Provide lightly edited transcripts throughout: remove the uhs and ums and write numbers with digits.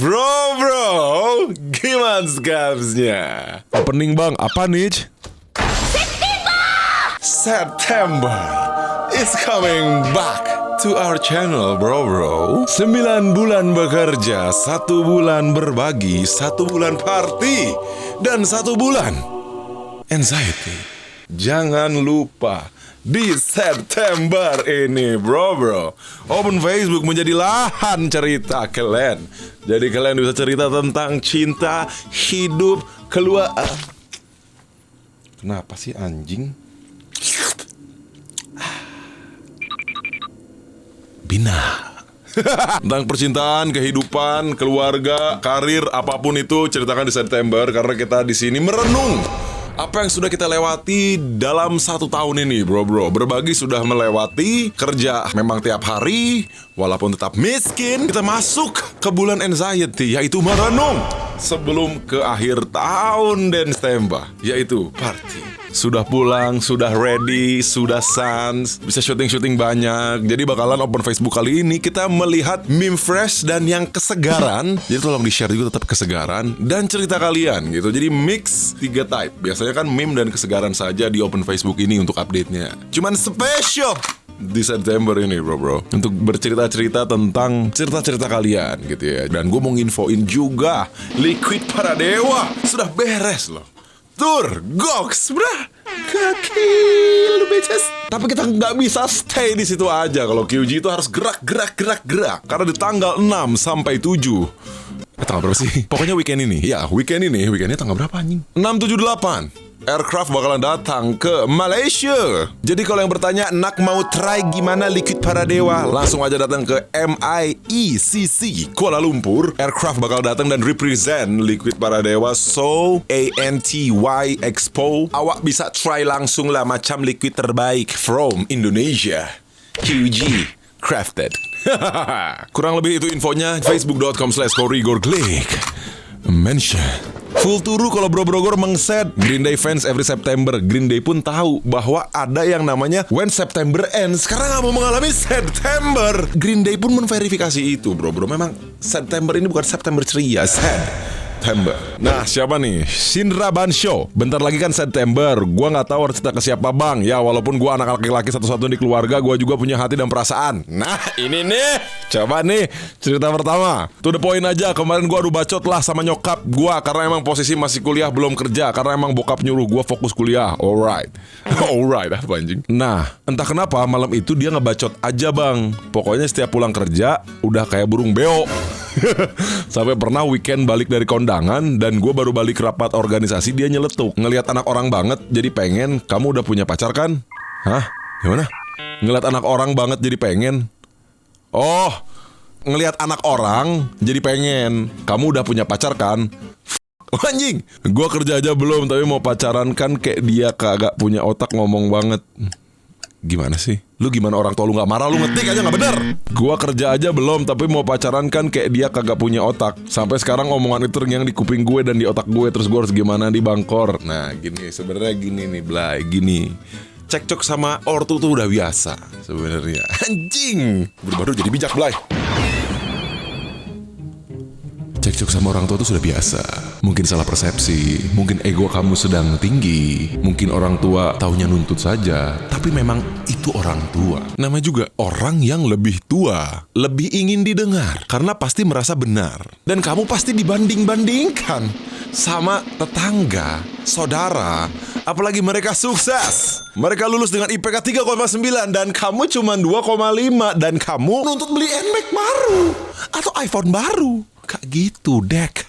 Bro, gimana skapsnya? Opening bang, apa nih? September is coming back to our channel, bro. 9 bulan bekerja, 1 bulan berbagi, 1 bulan party, dan 1 bulan anxiety. Jangan lupa di September ini, bro, open Facebook menjadi lahan cerita kalian. Jadi kalian bisa cerita tentang cinta, hidup, keluarga. Kenapa sih anjing? Bina. Tentang percintaan, kehidupan, keluarga, karir, apapun itu ceritakan di September karena kita di sini merenung apa yang sudah kita lewati dalam 1 tahun ini, bro. Berbagi sudah melewati, kerja memang tiap hari, walaupun tetap miskin. Kita masuk ke bulan anxiety, yaitu merenung sebelum ke akhir tahun dan September, yaitu party. Sudah pulang, sudah ready, sudah sans, bisa syuting banyak. Jadi bakalan open Facebook kali ini kita melihat meme fresh dan yang kesegaran. Jadi tolong di-share juga tetap kesegaran dan cerita kalian gitu. Jadi mix 3 type. Biasanya kan meme dan kesegaran saja di open Facebook ini untuk update-nya. Cuman special di September ini, bro, untuk bercerita-cerita tentang cerita-cerita kalian gitu ya. Dan gue mau nginfoin juga Liquid Paradewa sudah beres loh. Tur, goks, brah. Gokil, bitches. Tapi kita nggak bisa stay di situ aja. Kalau QG itu harus gerak. Karena di tanggal 6 sampai 7. Tanggal berapa sih? Pokoknya weekend ini. Ya, weekendnya tanggal berapa anjing? 6, 7, 8. Aircraft bakalan datang ke Malaysia. Jadi kalau yang bertanya, nak mau try gimana Liquid Paradewa, langsung aja datang ke MIECC Kuala Lumpur. Aircraft bakal datang dan represent Liquid Paradewa. So ANTY Expo. Awak bisa try langsung lah macam liquid terbaik from Indonesia. QG Crafted. Kurang lebih itu infonya. Facebook.com/Korigor. Klik mention. Full turu kalau bro-bro mengset. Green Day fans every September. Green Day pun tahu bahwa ada yang namanya When September Ends. Sekarang nggak mau mengalami September. Green Day pun menverifikasi itu, bro. Memang September ini bukan September ceria, September. Nah, siapa nih? Sindra Bansho. Bentar lagi kan September. Gua nggak tahu harus cerita ke siapa, bang. Ya, walaupun gua anak laki-laki satu-satunya di keluarga, gua juga punya hati dan perasaan. Nah, ini nih. Coba nih cerita pertama. To the point aja. Kemarin gua adu bacot lah sama nyokap gua karena emang posisi masih kuliah belum kerja. Karena emang bokap nyuruh gua fokus kuliah. Alright, apa anjing. Nah, entah kenapa malam itu dia ngebacot aja, bang. Pokoknya setiap pulang kerja udah kayak burung beo. Sampai pernah weekend balik dari kondangan dan gue baru balik rapat organisasi, dia nyeletuk. Ngelihat anak orang banget jadi pengen. Kamu udah punya pacar kan? Hah? Gimana? Ngelihat anak orang banget jadi pengen. Oh, ngelihat anak orang jadi pengen. Kamu udah punya pacar kan? Anjing, gue kerja aja belum tapi mau pacaran kan kayak dia kagak punya otak ngomong banget. Gimana sih? Lu gimana orang tua lu gak marah? Lu ngetik aja gak bener. Gua kerja aja belum tapi mau pacaran kan kayak dia kagak punya otak. Sampai sekarang omongan itu terngiang di kuping gue dan di otak gue. Terus gue harus gimana di Bangkor. Nah gini, sebenarnya gini nih Blay, gini. Cekcok sama ortu tuh udah biasa sebenarnya. Anjing, baru jadi bijak Blay. Cekcok sama orang tua itu sudah biasa. Mungkin salah persepsi, mungkin ego kamu sedang tinggi, mungkin orang tua taunya nuntut saja. Tapi memang itu orang tua. Namanya juga orang yang lebih tua, lebih ingin didengar karena pasti merasa benar. Dan kamu pasti dibanding-bandingkan sama tetangga, saudara, apalagi mereka sukses. Mereka lulus dengan IPK 3,9 dan kamu cuma 2,5 dan kamu nuntut beli NMAX baru atau iPhone baru. Gak gitu, Dek.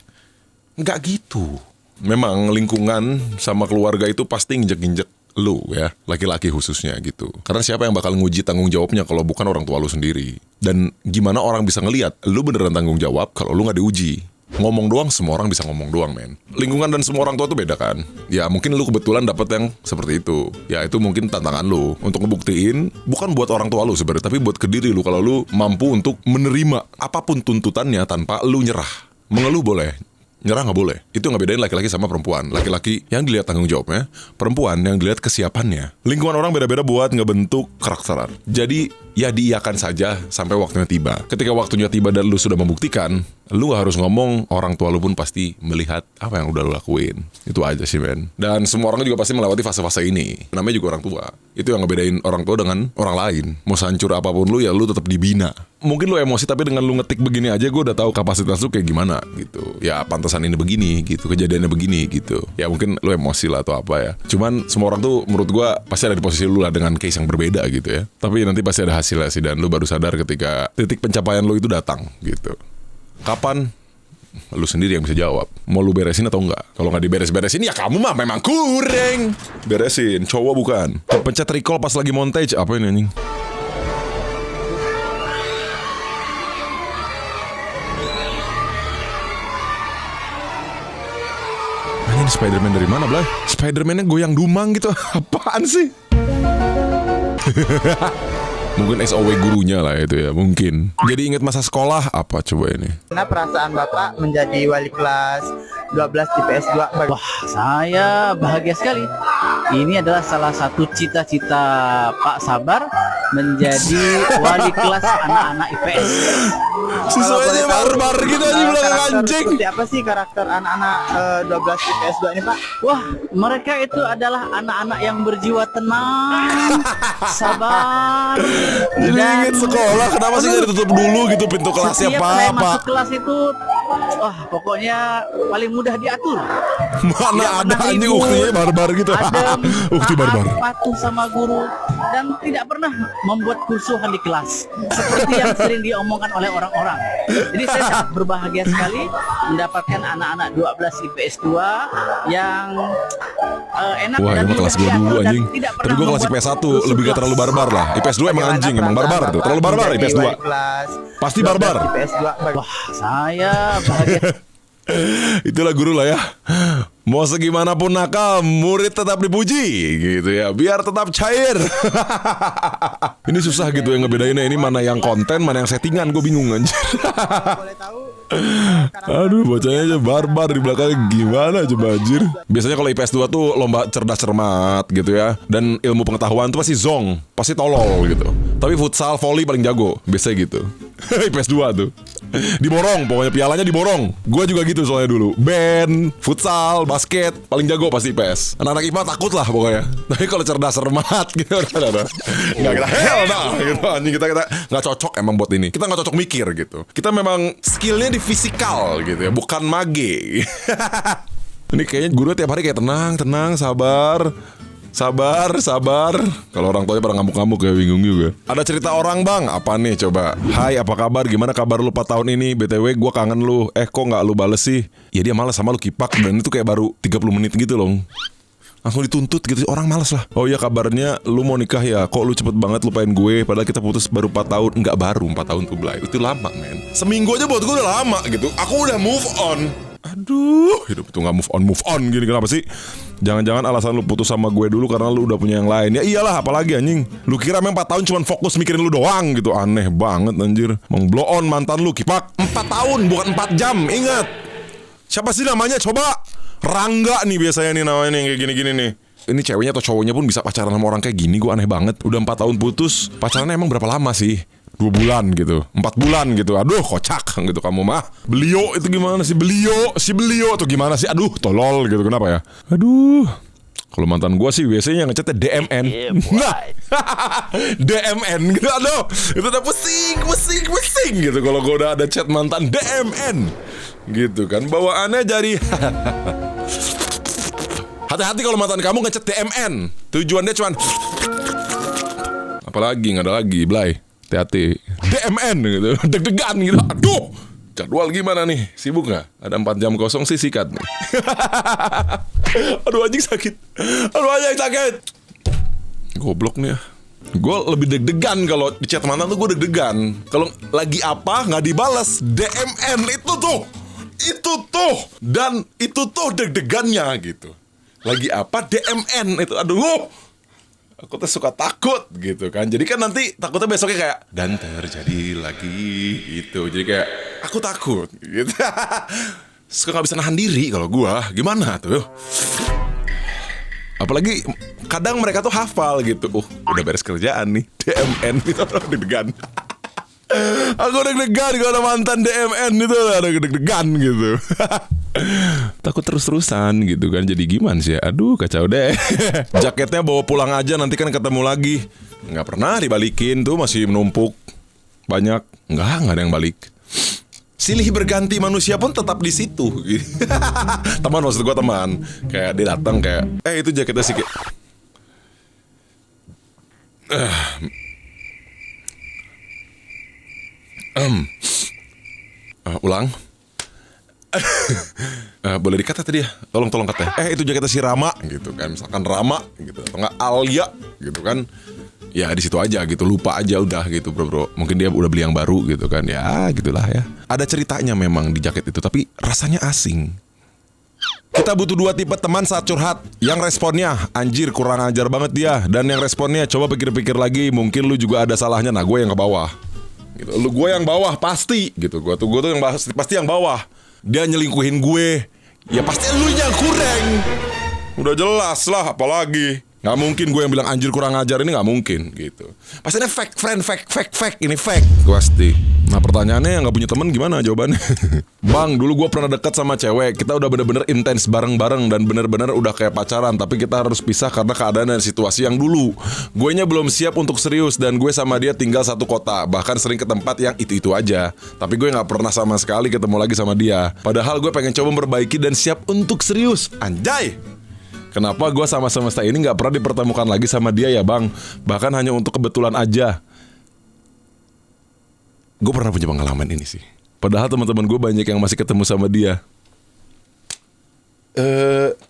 Gak gitu. Memang lingkungan sama keluarga itu pasti nginjek-nginjek lu ya, laki-laki khususnya gitu. Karena siapa yang bakal nguji tanggung jawabnya kalau bukan orang tua lu sendiri. Dan gimana orang bisa ngelihat lu beneran tanggung jawab kalau lu gak diuji. Ngomong doang, semua orang bisa ngomong doang, men. Lingkungan dan semua orang tua tuh beda kan. Ya mungkin lu kebetulan dapet yang seperti itu. Ya itu mungkin tantangan lu untuk ngebuktiin bukan buat orang tua lu sebenarnya, tapi buat ke diri lu kalau lu mampu untuk menerima apapun tuntutannya tanpa lu nyerah. Mengeluh boleh, Nyerah nggak boleh. Itu nggak bedain laki-laki sama perempuan. Laki-laki yang dilihat tanggung jawabnya, perempuan yang dilihat kesiapannya. Lingkungan orang beda-beda buat ngebentuk karakteran. Jadi ya diiyakan saja sampai waktunya tiba. Ketika waktunya tiba dan lu sudah membuktikan, lu gak harus ngomong, orang tua lu pun pasti melihat apa yang udah lu lakuin. Itu aja sih men. Dan semua orang juga pasti melewati fase-fase ini. Namanya juga orang tua. Itu yang ngebedain orang tua dengan orang lain. Mau sehancur apapun lu ya lu tetap dibina. Mungkin lu emosi tapi dengan lu ngetik begini aja gue udah tahu kapasitas lu kayak gimana gitu. Ya pantasan ini begini gitu, kejadiannya begini gitu. Ya mungkin lu emosi lah atau apa ya. Cuman semua orang tuh menurut gue pasti ada di posisi lu lah dengan case yang berbeda gitu ya. Tapi nanti pasti ada hasilnya sih dan lu baru sadar ketika titik pencapaian lu itu datang gitu. Kapan? Lu sendiri yang bisa jawab. Mau lu beresin atau enggak? Kalau nggak diberes-beresin ya kamu mah memang kurang. Beresin, cowok bukan. Pencet recall pas lagi montage. Apa ini anjing? Ini Spider-Man dari mana, Blay? Spider-Man-nya goyang dumang gitu. Apaan sih? Mungkin SOW gurunya lah itu ya, mungkin. Jadi ingat masa sekolah apa coba ini? Karena perasaan Bapak menjadi wali kelas 12 di PS2. Wah, saya bahagia sekali. Ini adalah salah satu cita-cita Pak Sabar menjadi wali kelas anak-anak IPS. Siswanya barbar gitu aja bilang anjing. Seperti apa sih karakter anak-anak 12 di PS2 ini, Pak? Wah, mereka itu adalah anak-anak yang berjiwa tenang, sabar. Jadi inget sekolah, kenapa sih nggak ditutup dulu gitu pintu kelasnya Setiap saya Pak? masuk kelas itu, wah pokoknya paling mudah diatur. Mana ada anjing uktinya barbar gitu. Adem, Ukti taat, barbar. patuh sama guru dan tidak pernah membuat kerusuhan di kelas seperti yang sering diomongkan oleh orang-orang. Jadi saya sangat berbahagia sekali mendapatkan anak-anak 12 IPS 2 yang enak Wah, dan ini mah kelas gue mudah dulu diatur dan anjing. tidak Tapi pernah gue kelas membuat IPS 1 kerusuhan lebih gak terlalu barbar lah. IPS 2 emang anjing, emang barbar tuh. Terlalu barbar IPS 2. Pasti barbar. Wah, saya bahagia. Itulah guru lah ya. Mau segimanapun nakal, murid tetap dipuji gitu ya, biar tetap cair. Ini susah gitu yang ngebedainnya. Ini mana yang konten, mana yang settingan. Gue bingung anjir. Boleh tahu Aduh, bocahnya aja barbar di belakangnya gimana coba anjir. Biasanya kalau IPS 2 tuh lomba cerdas cermat gitu ya. Dan ilmu pengetahuan tuh pasti zong, pasti tolol gitu. Tapi futsal, volley paling jago, biasanya gitu. IPS 2 tuh diborong, pokoknya pialanya diborong. Gue juga gitu soalnya dulu. Band, futsal, basket, paling jago pasti IPS. Anak-anak IPA takut lah pokoknya. Tapi kalau cerdas cermat gitu udah. Nggak kita hell nah gitu anjing, kita nggak cocok emang buat ini. Kita nggak cocok mikir gitu. Kita memang skillnya di fisikal gitu ya, bukan mage. Ini kayaknya guru tiap hari kayak tenang, sabar. Kalau orang tuanya pada ngamuk-ngamuk ya, bingung juga. Ada cerita orang bang, apa nih coba? Hai, apa kabar? Gimana kabar lu 4 tahun ini? BTW gue kangen lu. Kok gak lu bales sih? Ya dia malas sama lu kipak. Dan itu kayak baru 30 menit gitu loh. Langsung dituntut gitu, orang malas lah. Oh iya kabarnya lu mau nikah ya? Kok lu cepet banget lupain gue? Padahal kita putus baru 4 tahun. Enggak baru 4 tahun tuh Blay. Itu lama men. Seminggu aja buat gue udah lama gitu. Aku udah move on. Aduh, hidup itu gak move on gini. Kenapa sih? Jangan-jangan alasan lu putus sama gue dulu karena lu udah punya yang lain. Ya iyalah, apalagi anjing. Lu kira memang 4 tahun cuma fokus mikirin lu doang gitu. Aneh banget anjir. Blow on mantan lu kipak 4 tahun bukan 4 jam. Ingat. Siapa sih namanya coba? Rangga nih biasanya nih namanya nih, kayak gini-gini nih. Ini ceweknya atau cowoknya pun bisa pacaran sama orang kayak gini. Gue aneh banget. Udah 4 tahun putus. Pacarannya emang berapa lama sih? 2 bulan gitu, 4 bulan gitu. Aduh kocak gitu kamu mah. Beliau itu gimana sih? Si beliau tuh gimana sih? Aduh tolol gitu, kenapa ya? Aduh. Kalau mantan gue sih biasanya yang ngechatnya DMN. Nah DMN gitu. Aduh itu udah pusing gitu. Kalau gue udah ada chat mantan DMN gitu kan, bawaannya jadi hati-hati kalau mantan kamu ngechat DMN. Tujuannya cuman apalagi nggak ada lagi Blay. Hati-hati DMN gitu, deg-degan gitu. Aduh, jadwal gimana nih? Sibuk gak? Ada 4 jam kosong sih sikat nih. Aduh anjing sakit. Goblok nih ya. Gue lebih deg-degan kalau di chat mantan tuh gue deg-degan. Kalau lagi apa nggak dibalas DMN itu tuh dan itu tuh deg-degannya gitu. Lagi apa DMN itu, aduh. Aku tuh suka takut gitu kan. Jadi kan nanti takutnya besoknya kayak dan terjadi lagi gitu. Jadi kayak aku takut gitu. suka nggak bisa nahan diri kalau gua. Gimana tuh? Apalagi kadang mereka tuh hafal gitu. Udah beres kerjaan nih, DMN gitu, deg-degan. Aku deg-degan kalau ada mantan DMN itu, ada deg-degan gitu. Takut terus-terusan gitu kan. Jadi gimana sih? Aduh, kacau deh. Jaketnya bawa pulang aja, nanti kan ketemu lagi. Nggak pernah dibalikin tuh, masih menumpuk banyak. Nggak ada yang balik. Silih berganti manusia pun tetap di situ. Teman, maksud gue teman. Kayak dia datang kayak, itu jaketnya sih kayak, ulang. Boleh dikat tadi ya? Tolong katanya. Itu jaketnya si Rama gitu kan. Misalkan Rama gitu, atau nggak Alia gitu kan. Ya di situ aja gitu, lupa aja udah gitu bro. Mungkin dia udah beli yang baru gitu kan. Ya gitulah ya. Ada ceritanya memang di jaket itu, tapi rasanya asing. Kita butuh 2 tipe teman saat curhat. Yang responnya, anjir kurang ajar banget dia. Dan yang responnya, coba pikir-pikir lagi, mungkin lu juga ada salahnya. Nah gue yang ke bawah gitu. Gue yang bawah pasti gitu. Gue tuh yang pasti yang bawah. Dia nyelingkuhin gue, ya pasti lu yang kurang. Udah jelas lah, apalagi. Nggak mungkin gue yang bilang anjir kurang ajar, ini nggak mungkin gitu. Pastinya fake friend, fake. Ini fake pasti. Nah pertanyaannya yang nggak punya teman gimana jawabannya? Bang, dulu gue pernah dekat sama cewek. Kita udah bener-bener intens bareng-bareng dan bener-bener udah kayak pacaran. Tapi kita harus pisah karena keadaan dan situasi yang dulu. Guenya belum siap untuk serius dan gue sama dia tinggal satu kota. Bahkan sering ke tempat yang itu-itu aja. Tapi gue nggak pernah sama sekali ketemu lagi sama dia. Padahal gue pengen coba memperbaiki dan siap untuk serius. Anjay! Kenapa gue sama semesta ini gak pernah dipertemukan lagi sama dia ya bang? Bahkan hanya untuk kebetulan aja. Gue pernah punya pengalaman ini sih. Padahal teman-teman gue banyak yang masih ketemu sama dia.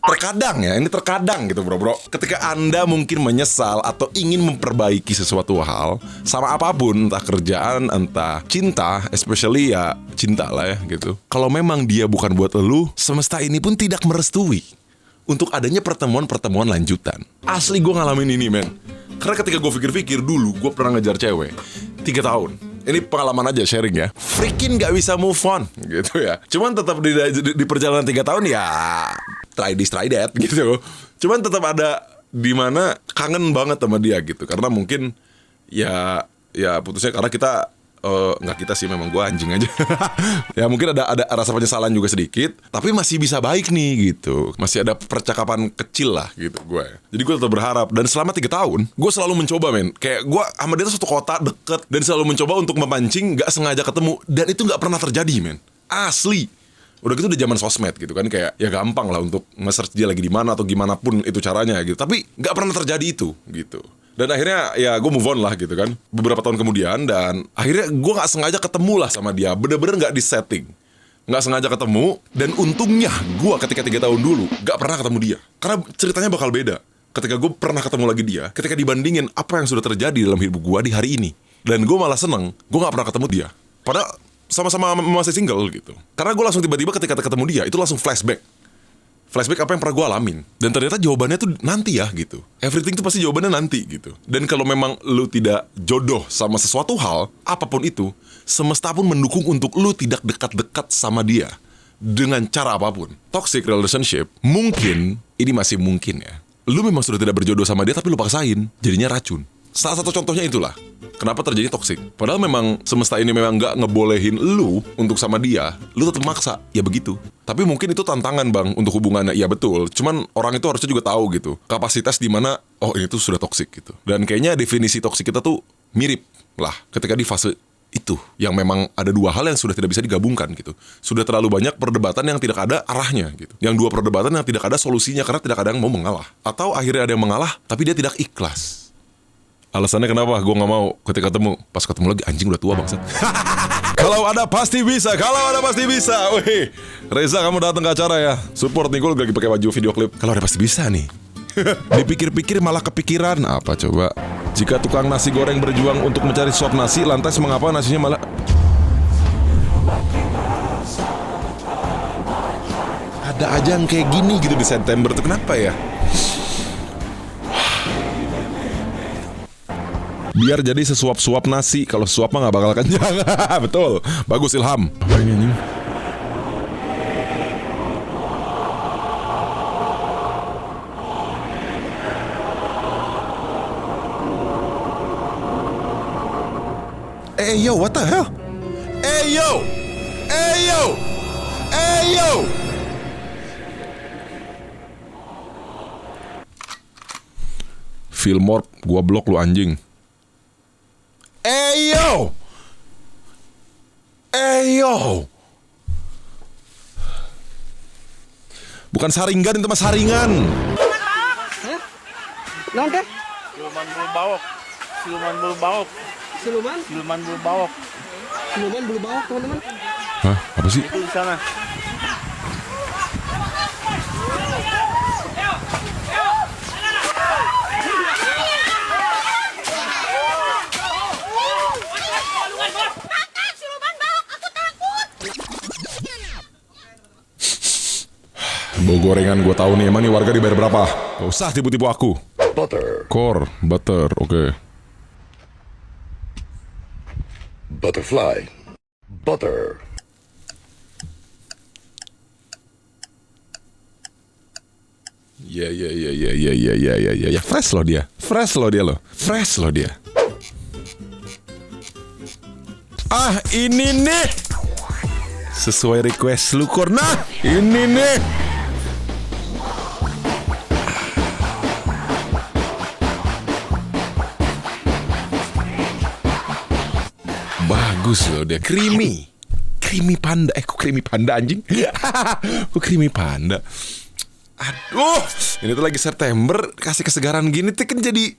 Terkadang ya, ini terkadang gitu bro. Ketika Anda mungkin menyesal atau ingin memperbaiki sesuatu hal, sama apapun, entah kerjaan, entah cinta, especially ya cinta lah ya gitu. Kalau memang dia bukan buat elu, semesta ini pun tidak merestui untuk adanya pertemuan-pertemuan lanjutan. Asli gue ngalamin ini men. Karena ketika gue pikir-pikir dulu, gue pernah ngejar cewek 3 tahun. Ini pengalaman aja sharing ya. Freaking gak bisa move on gitu ya. Cuman tetap di perjalanan 3 tahun ya try this try that gitu. Cuman tetap ada dimana kangen banget sama dia gitu. Karena mungkin ya putusnya karena kita nggak kita sih, memang gue anjing aja. Ya mungkin ada rasa penyesalan juga sedikit, tapi masih bisa baik nih gitu. Masih ada percakapan kecil lah gitu gue. Jadi gue tetap berharap. Dan selama 3 tahun gue selalu mencoba men. Kayak gue sama dia tuh satu kota deket, dan selalu mencoba untuk memancing, gak sengaja ketemu. Dan itu gak pernah terjadi men. Asli. Udah gitu udah zaman sosmed gitu kan, kayak ya gampang lah untuk nge-search dia lagi di mana atau gimana pun itu caranya gitu. Tapi gak pernah terjadi itu gitu. Dan akhirnya ya gue move on lah gitu kan. Beberapa tahun kemudian, dan akhirnya gue gak sengaja ketemu lah sama dia. Bener-bener gak disetting, gak sengaja ketemu. Dan untungnya gue ketika 3 tahun dulu gak pernah ketemu dia. Karena ceritanya bakal beda ketika gue pernah ketemu lagi dia, ketika dibandingin apa yang sudah terjadi dalam hidup gue di hari ini. Dan gue malah seneng gue gak pernah ketemu dia. Padahal sama-sama masih single gitu. Karena gue langsung tiba-tiba ketika ketemu dia, itu langsung flashback apa yang pernah gue alamin. Dan ternyata jawabannya tuh nanti ya gitu. Everything tuh pasti jawabannya nanti gitu. Dan kalau memang lu tidak jodoh sama sesuatu hal, apapun itu, semesta pun mendukung untuk lu tidak dekat-dekat sama dia dengan cara apapun. Toxic relationship, mungkin, ini masih mungkin ya, lu memang sudah tidak berjodoh sama dia tapi lu paksain, jadinya racun. Salah satu contohnya itulah kenapa terjadi toxic. Padahal memang semesta ini memang gak ngebolehin lu untuk sama dia, lu tetap maksa, ya begitu. Tapi mungkin itu tantangan bang untuk hubungannya, iya betul. Cuman orang itu harusnya juga tahu gitu kapasitas di mana, oh ini tuh sudah toxic gitu. Dan kayaknya definisi toxic kita tuh mirip lah ketika di fase itu, yang memang ada 2 hal yang sudah tidak bisa digabungkan gitu. Sudah terlalu banyak perdebatan yang tidak ada arahnya gitu. Yang 2 perdebatan yang tidak ada solusinya karena tidak ada yang mau mengalah. Atau akhirnya ada yang mengalah tapi dia tidak ikhlas. Alasannya kenapa gue gak mau ketika ketemu. Pas ketemu lagi anjing udah tua bangsat. Kalau ada pasti bisa. Wih, Reza kamu datang ke acara ya. Support nih, gue lagi pakai baju video klip. Kalau ada pasti bisa nih. Dipikir-pikir malah kepikiran. Apa coba? Jika tukang nasi goreng berjuang untuk mencari sop nasi, lantas mengapa nasinya malah... Ada aja yang kayak gini gitu di September tuh, kenapa ya? Biar jadi sesuap-suap nasi. Kalau suap mah gak bakal kenyang. Betul. Bagus Ilham. Apa ini anjing? Hey yo, what the hell? Hey yo! Hey yo! Hey yo! Fillmore, gua blok lu anjing. Hey yo! Hey yo! Bukan saringan itu mas saringan. Naon teh? Siluman bulu bawok. Siluman bulu bawok. Siluman? Siluman bulu bawok. Siluman bulu bawok, teman-teman. Hah? Apa sih? Itu di sana. Bau gorengan gue tahu nih, emang nih warga dibayar berapa? Gak usah tipu-tipu aku. Butter. Core, butter, oke. Butterfly. Butter. Ya. Fresh loh dia. Fresh loh dia. Ah, ini nih. Sesuai request lu, Kor. Nah, ini nih. Bagus loh dia, creamy panda. Kok creamy panda anjing? Kok creamy panda? Aduh, ini tuh lagi September, kasih kesegaran gini tuh kan jadi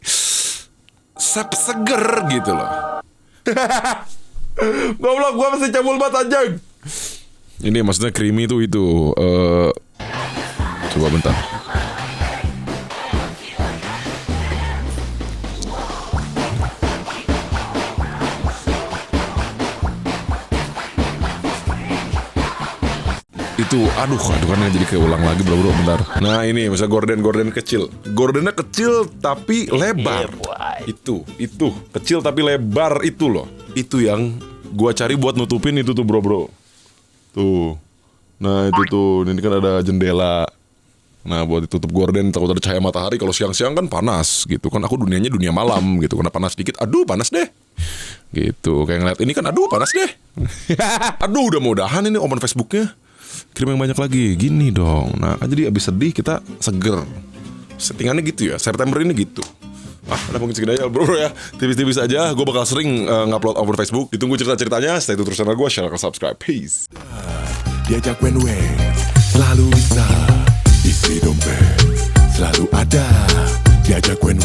seger gitu loh. Goblok, gua mesti cabul banget anjing. Ini maksudnya creamy tuh itu. Coba bentar. Itu aduh kan jadi keulang lagi bro bentar. Nah ini misalnya gorden kecil. Gordennya kecil tapi lebar. Itu kecil tapi lebar itu loh. Itu yang gua cari buat nutupin itu tuh bro. Tuh. Nah itu tuh, ini kan ada jendela. Nah buat ditutup gorden takut ada cahaya matahari. Kalau siang-siang kan panas gitu kan. Aku dunianya dunia malam gitu. Kena panas dikit, aduh panas deh. Gitu, kayak ngeliat ini kan aduh panas deh. Aduh udah mudahan ini open Facebooknya kirim yang banyak lagi, gini dong. Nah kan jadi abis sedih kita seger. Settingannya gitu ya, September ini gitu. Udah mungkin segini aja bro ya. Tipis-tipis aja, gue bakal sering ngupload over Facebook. Ditunggu cerita-ceritanya, stay tune terus channel gue, share, subscribe, peace. Diajak when selalu bisa isi dompet, selalu ada. Diajak when